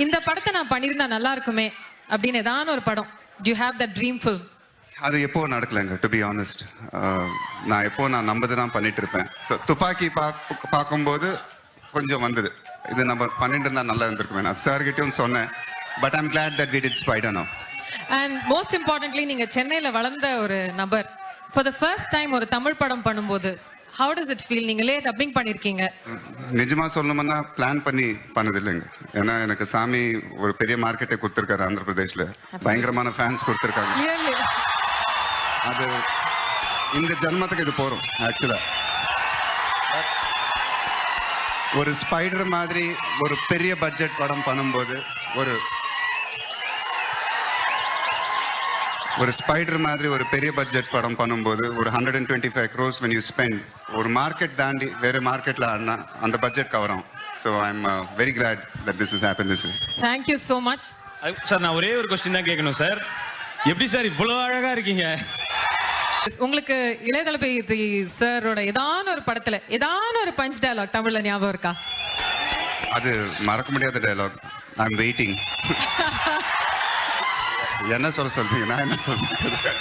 இந்த படத்தை நான் பண்ணியிருந்தா நல்லா இருக்குமே அப்படின்னு ஏதான ஒரு படம், to you have that dream film? அது எப்போ நடக்கலைங்க, டு பி ஆனஸ்ட். நான் நம்பது தான் பண்ணிட்டு இருப்பேன். ஸோ துப்பாக்கி பார்க்கும்போது கொஞ்சம் வந்தது, இது நம்ம பண்ணிட்டு இருந்தா நல்லா இருந்திருக்குமே. நான் சார்கிட்டையும் சொன்னேன். But I'm glad that we did spider now. And most importantly, நீங்க சென்னையில வளர்ந்த ஒரு நபர், ஃபார் த ஃபர்ஸ்ட் டைம் ஒரு தமிழ் படம் பண்ணும்போது how does it feel? நீங்களே டப்பிங் பண்ணிருக்கீங்க. நிஜமா சொல்லணும்னா பிளான் பண்ணி பண்ணது இல்லைங்க. ஏன்னா எனக்கு சாமி ஒரு பெரிய மார்க்கெட்டை கொடுத்துருக்காரு ஆந்திர பிரதேஷ்ல, பயங்கரமான ஃபேன்ஸ் கொடுத்துருக்காங்க. அது இந்த ஜென்மத்துக்கு இது போறோம். ஆக்சுவலா ஒரு ஸ்பைடர் மாதிரி ஒரு பெரிய பட்ஜெட் படம் பண்ணும்போது, ஒரு ஸ்பைடர் மாதிரி ஒரு பெரிய பட்ஜெட் படம் பண்ணும்போது ஒரு 125 crores when you spend, ஒரு மார்க்கெட் தாண்டி வேற மார்க்கெட்ல ஆடினா அந்த பட்ஜெட் கவர் ஆகும். So I am very glad that this is happen this way. Thank you so much sir. நான் ஒரே ஒரு கொஸ்டின் தான் கேட்கணும் சார். எப்படி சார் இவ்வளோ அழகா இருக்கீங்க? உங்களுக்கு இளைய தளபதி சாரோட ஏதான ஒரு படத்துல ஏதான ஒரு பஞ்ச் டயலாக் தமிழ்ல ஞாபகம் இருக்கா? அது மறக்க முடியாத டயலாக். I am waiting. என்ன சொல்றீங்க? நான் என்ன சொல்றேன்?